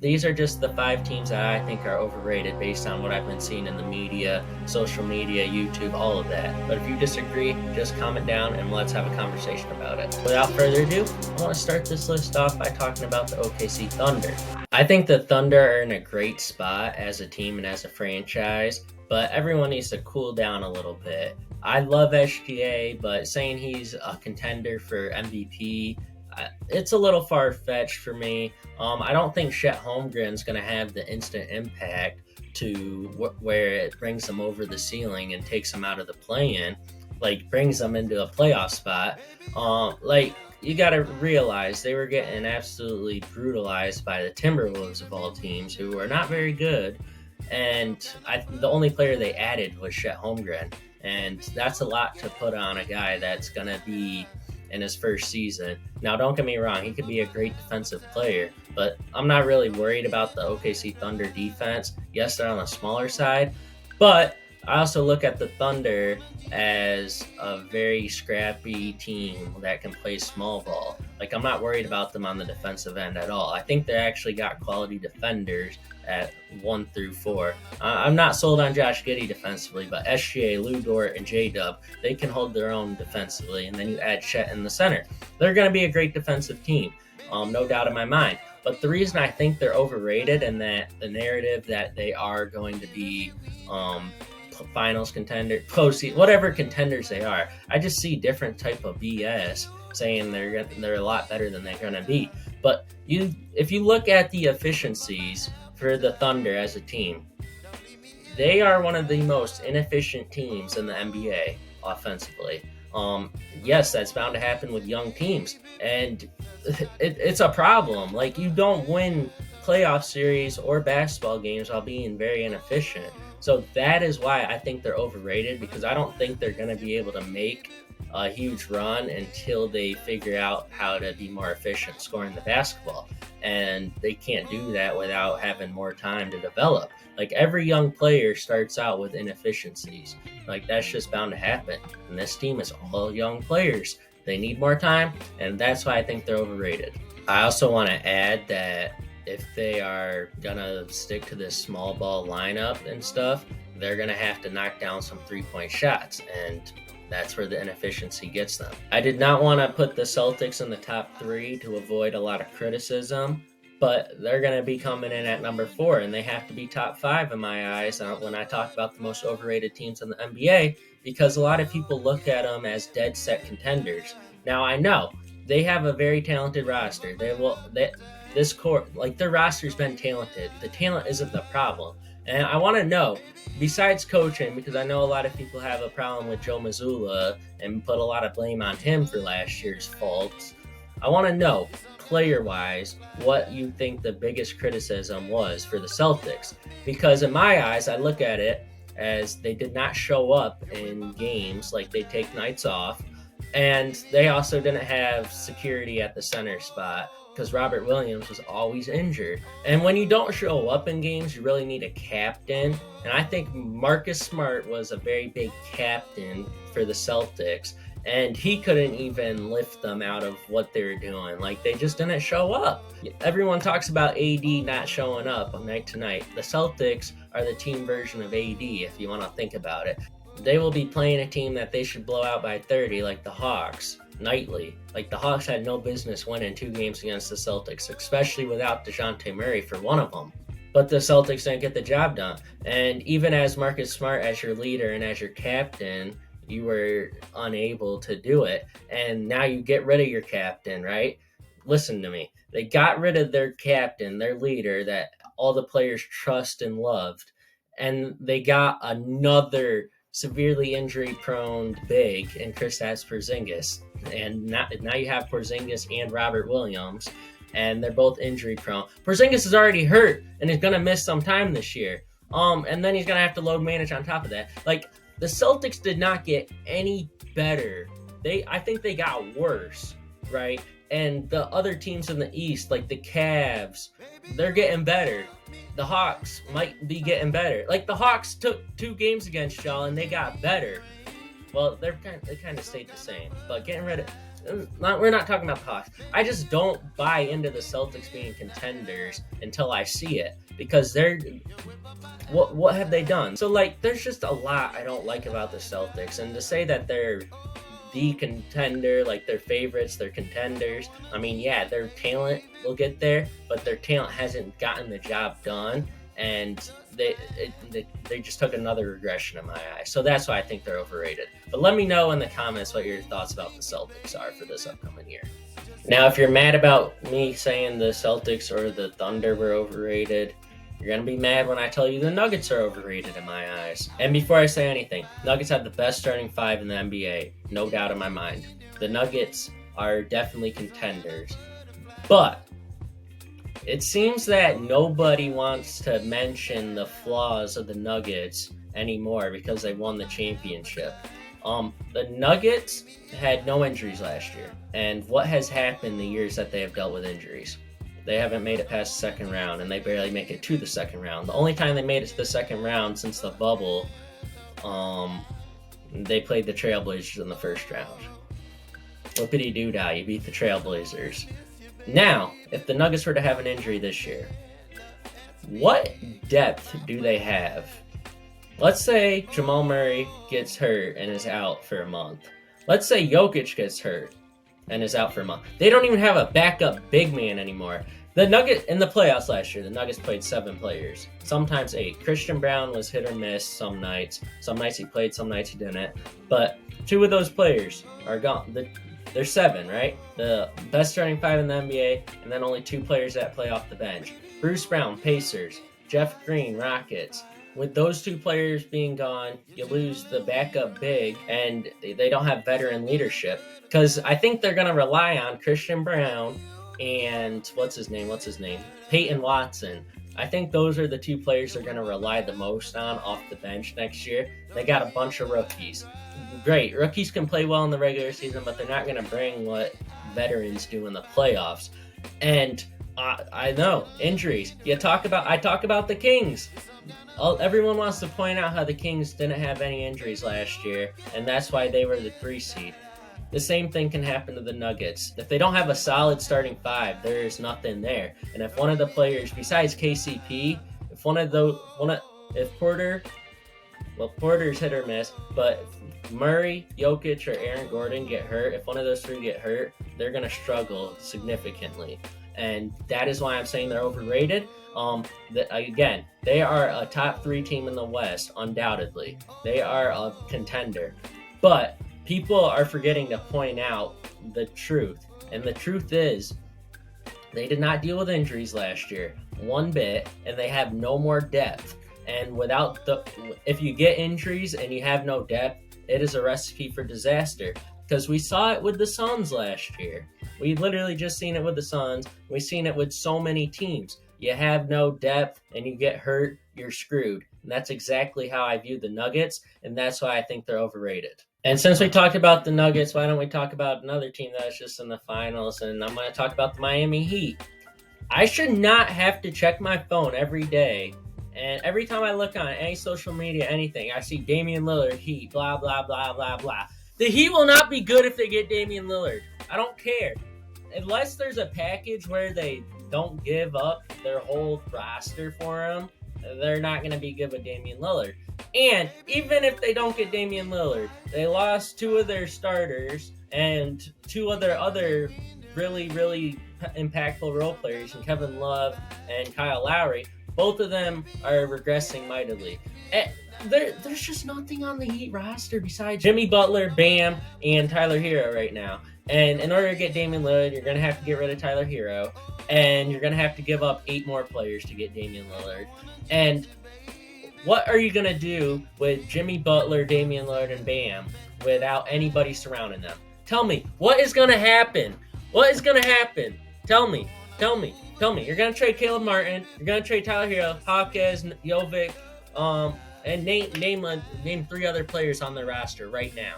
These are just the 5 teams that I think are overrated based on what I've been seeing in the media, social media, YouTube, all of that. But if you disagree, just comment down and let's have a conversation about it. Without further ado, I want to start this list off by talking about the OKC Thunder. I think the Thunder are in a great spot as a team and as a franchise, but everyone needs to cool down a little bit. I love SGA, but saying he's a contender for MVP, it's a little far-fetched for me. I don't think Chet Holmgren's going to have the instant impact to where it brings them over the ceiling and takes them out of the play-in, like brings them into a playoff spot. You got to realize they were getting absolutely brutalized by the Timberwolves of all teams, who are not very good. And the only player they added was Chet Holmgren. And that's a lot to put on a guy that's going to be in his first season. Now, don't get me wrong, he could be a great defensive player, but I'm not really worried about the OKC Thunder defense. Yes, they're on the smaller side, but I also look at the Thunder as a very scrappy team that can play small ball. Like, I'm not worried about them on the defensive end at all. I think they actually got quality defenders at 1 through 4. I'm not sold on Josh Giddey defensively, but SGA, Lou Dort, and J-Dub, they can hold their own defensively, and then you add Chet in the center. They're going to be a great defensive team, no doubt in my mind. But the reason I think they're overrated and that the narrative that they are going to be finals contender, postseason, whatever contenders they are, I just see different type of BS saying they're a lot better than they're going to be. But if you look at the efficiencies for the Thunder as a team, they are one of the most inefficient teams in the NBA offensively. Yes, that's bound to happen with young teams, and it's a problem. Like, you don't win playoff series or basketball games while being very inefficient. So that is why I think they're overrated, because I don't think they're going to be able to make a huge run until they figure out how to be more efficient scoring the basketball. And they can't do that without having more time to develop. Like, every young player starts out with inefficiencies. Like, that's just bound to happen. And this team is all young players. They need more time, and that's why I think they're overrated. I also want to add that if they are going to stick to this small ball lineup and stuff, they're going to have to knock down some three-point shots, and that's where the inefficiency gets them. I did not want to put the Celtics in the top 3 to avoid a lot of criticism, but they're going to be coming in at number 4, and they have to be top 5 in my eyes when I talk about the most overrated teams in the NBA, because a lot of people look at them as dead set contenders. Now, I know they have a very talented roster. This core, like, their roster's been talented. The talent isn't the problem. And I want to know, besides coaching, because I know a lot of people have a problem with Joe Mazzulla and put a lot of blame on him for last year's faults, I want to know, player-wise, what you think the biggest criticism was for the Celtics. Because in my eyes, I look at it as they did not show up in games, like they take nights off, and they also didn't have security at the center spot, because Robert Williams was always injured. And when you don't show up in games, you really need a captain. And I think Marcus Smart was a very big captain for the Celtics, and he couldn't even lift them out of what they were doing. Like, they just didn't show up. Everyone talks about AD not showing up night to night. The Celtics are the team version of AD, if you want to think about it. They will be playing a team that they should blow out by 30, like the Hawks, nightly. Like, the Hawks had no business winning 2 games against the Celtics, especially without DeJounte Murray for one of them. But the Celtics didn't get the job done. And even as Marcus Smart, as your leader and as your captain, you were unable to do it. And now you get rid of your captain, right? Listen to me. They got rid of their captain, their leader, that all the players trust and loved. And they got another severely injury-prone big in Kristaps Porzingis. And now you have Porzingis and Robert Williams, and they're both injury-prone. Porzingis is already hurt and is going to miss some time this year. And then he's going to have to load manage on top of that. Like, the Celtics did not get any better. I think they got worse, right? And the other teams in the East, like the Cavs, they're getting better. The Hawks might be getting better. Like, the Hawks took 2 games against y'all and they got better. Well, they kind of stayed the same. But getting rid of we're not talking about the Hawks. I just don't buy into the Celtics being contenders until I see it, because what have they done? So like, there's just a lot I don't like about the Celtics, and to say that they're the contender, like they're favorites, they're contenders. I mean, yeah, their talent will get there, but their talent hasn't gotten the job done, and they just took another regression in my eyes. So that's why I think they're overrated. But let me know in the comments what your thoughts about the Celtics are for this upcoming year. Now, if you're mad about me saying the Celtics or the Thunder were overrated, you're going to be mad when I tell you the Nuggets are overrated in my eyes. And before I say anything, Nuggets have the best starting five in the NBA, no doubt in my mind. The Nuggets are definitely contenders. But it seems that nobody wants to mention the flaws of the Nuggets anymore because they won the championship. The Nuggets had no injuries last year. And what has happened the years that they have dealt with injuries? They haven't made it past the second round, and they barely make it to the second round. The only time they made it to the second round since the bubble, they played the Trailblazers in the first round. Whoopity-doo-dah, you beat the Trailblazers. Now, if the Nuggets were to have an injury this year, what depth do they have? Let's say Jamal Murray gets hurt and is out for a month. Let's say Jokic gets hurt and is out for a month. They don't even have a backup big man anymore. The Nuggets, in the playoffs last year, the Nuggets played 7 players, sometimes 8. Christian Brown was hit or miss some nights. Some nights he played, some nights he didn't. But 2 of those players are gone. There's 7, right? The best starting 5 in the NBA, and then only 2 players that play off the bench. Bruce Brown, Pacers. Jeff Green, Rockets. With those 2 players being gone, you lose the backup big, and they don't have veteran leadership. Because I think they're going to rely on Christian Brown and what's his name? Peyton Watson. I think those are the 2 players they're going to rely the most on off the bench next year. They got a bunch of rookies. Great. Rookies can play well in the regular season, but they're not going to bring what veterans do in the playoffs. And I know, injuries. I talk about the Kings. Everyone wants to point out how the Kings didn't have any injuries last year, and that's why they were the 3 seed. The same thing can happen to the Nuggets. If they don't have a solid starting 5, there is nothing there. And if one of the players, besides KCP, if Porter's hit or miss, but if Murray, Jokic, or Aaron Gordon get hurt, if one of those 3 get hurt, they're going to struggle significantly. And that is why I'm saying they're overrated. Again, they are a top 3 team in the West, undoubtedly. They are a contender. But people are forgetting to point out the truth. And the truth is, they did not deal with injuries last year, one bit, and they have no more depth. And if you get injuries and you have no depth, it is a recipe for disaster. Because we saw it with the Suns last year. We literally just seen it with the Suns. We've seen it with so many teams. You have no depth and you get hurt, you're screwed. And that's exactly how I view the Nuggets, and that's why I think they're overrated. And since we talked about the Nuggets, why don't we talk about another team that's just in the finals, and I'm going to talk about the Miami Heat. I should not have to check my phone every day, and every time I look on any social media, anything, I see Damian Lillard, Heat, blah, blah, blah, blah, blah. The Heat will not be good if they get Damian Lillard. I don't care. Unless there's a package where they don't give up their whole roster for him, they're not going to be good with Damian Lillard. And even if they don't get Damian Lillard, they lost 2 of their starters and 2 of their other really, really impactful role players, and Kevin Love and Kyle Lowry. Both of them are regressing mightily. There's just nothing on the Heat roster besides Jimmy Butler, Bam, and Tyler Hero right now. And in order to get Damian Lillard, you're going to have to get rid of Tyler Hero. And you're going to have to give up 8 more players to get Damian Lillard. And what are you going to do with Jimmy Butler, Damian Lillard, and Bam without anybody surrounding them? Tell me, what is going to happen? What is going to happen? Tell me. You're going to trade Caleb Martin. You're going to trade Tyler Hero, Hawkes, Jovic, and name 3 other players on the roster right now.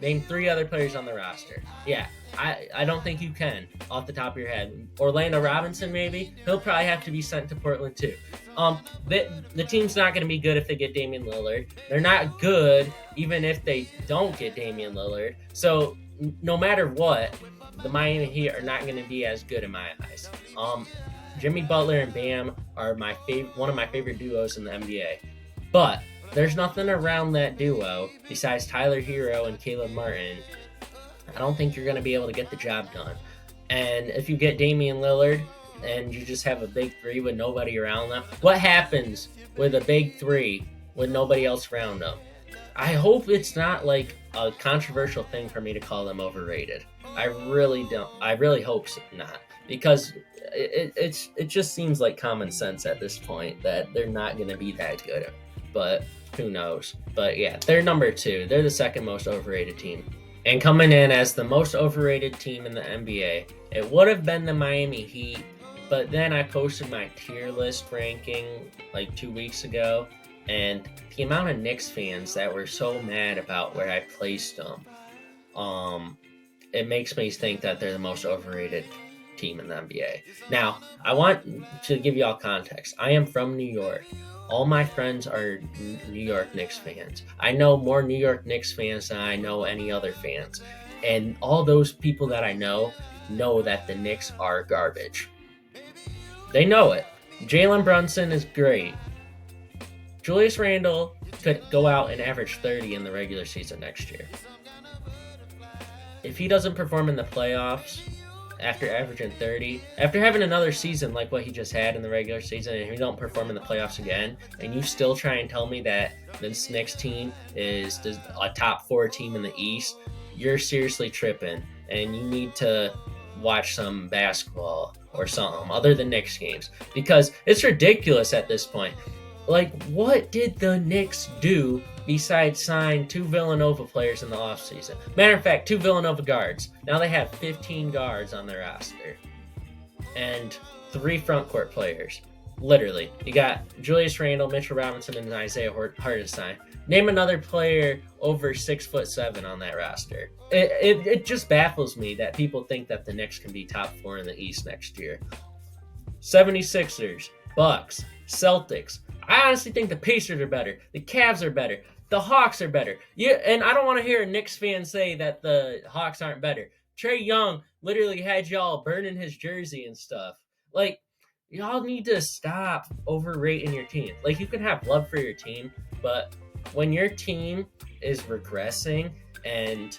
Name 3 other players on the roster. Yeah, I don't think you can off the top of your head. Orlando Robinson, maybe. He'll probably have to be sent to Portland too. The team's not going to be good if they get Damian Lillard. They're not good even if they don't get Damian Lillard. So no matter what, the Miami Heat are not going to be as good in my eyes. Jimmy Butler and Bam are one of my favorite duos in the NBA, but there's nothing around that duo besides Tyler Hero and Caleb Martin. I don't think you're going to be able to get the job done. And if you get Damian Lillard and you just have a big three with nobody around them, what happens with a big three with nobody else around them? I hope it's not like a controversial thing for me to call them overrated. I really don't. I really hope not, because it just seems like common sense at this point that they're not going to be that good. But who knows? But yeah, they're number 2. They're the second most overrated team. And coming in as the most overrated team in the NBA, it would have been the Miami Heat, but then I posted my tier list ranking like 2 weeks ago, and the amount of Knicks fans that were so mad about where I placed them, it makes me think that they're the most overrated team in the NBA. Now, I want to give you all context. I am from New York. All my friends are New York Knicks fans. I know more New York Knicks fans than I know any other fans. And all those people that I know that the Knicks are garbage. They know it. Jalen Brunson is great. Julius Randle could go out and average 30 in the regular season next year. If he doesn't perform in the playoffs after averaging 30, after having another season like what he just had in the regular season, and if he don't perform in the playoffs again, and you still try and tell me that this Knicks team is a top 4 team in the East, you're seriously tripping, and you need to watch some basketball or something other than Knicks games, because it's ridiculous at this point. Like, what did the Knicks do besides sign 2 Villanova players in the offseason? Matter of fact, 2 Villanova guards. Now they have 15 guards on their roster. And 3 frontcourt players. Literally. You got Julius Randle, Mitchell Robinson, and Isaiah Hartenstein. Name another player over 6'7" on that roster. It just baffles me that people think that the Knicks can be top 4 in the East next year. 76ers, Bucks, Celtics. I honestly think the Pacers are better. The Cavs are better. The Hawks are better. Yeah, and I don't want to hear a Knicks fan say that the Hawks aren't better. Trae Young literally had y'all burning his jersey and stuff. Like, y'all need to stop overrating your team. Like, you can have love for your team, but when your team is regressing and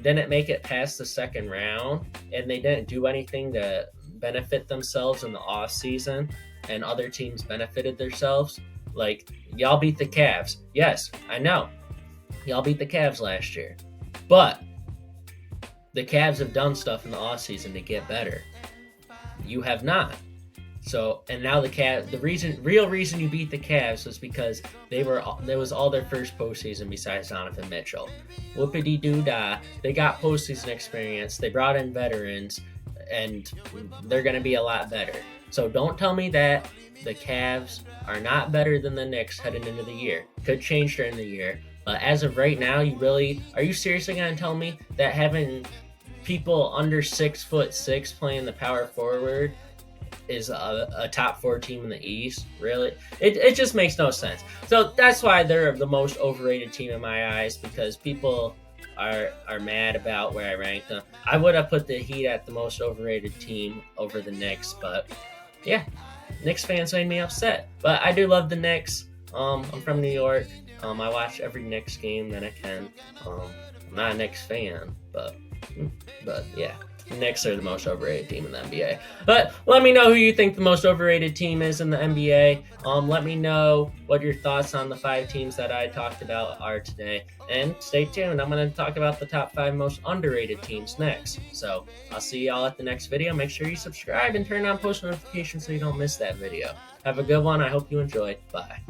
didn't make it past the second round and they didn't do anything to benefit themselves in the off season, and other teams benefited themselves, like, y'all beat the Cavs. Yes, I know. Y'all beat the Cavs last year. But the Cavs have done stuff in the offseason to get better. You have not. So, and now the real reason you beat the Cavs was because that was all their first postseason besides Donovan Mitchell. Whoopity-doo-dah. They got postseason experience. They brought in veterans, and they're going to be a lot better. So don't tell me that the Cavs are not better than the Knicks heading into the year. Could change during the year. But as of right now, are you seriously going to tell me that having people under 6'6" playing the power forward is a top 4 team in the East? Really? It just makes no sense. So that's why they're the most overrated team in my eyes, because people are mad about where I ranked them. I would have put the Heat at the most overrated team over the Knicks, but yeah, Knicks fans made me upset. But I do love the Knicks. I'm from New York. I watch every Knicks game that I can. I'm not a Knicks fan, but yeah. The Knicks are the most overrated team in the NBA. But let me know who you think the most overrated team is in the NBA. Let me know what your thoughts on the 5 teams that I talked about are today. And stay tuned. I'm going to talk about the top 5 most underrated teams next. So I'll see y'all at the next video. Make sure you subscribe and turn on post notifications so you don't miss that video. Have a good one. I hope you enjoyed. Bye.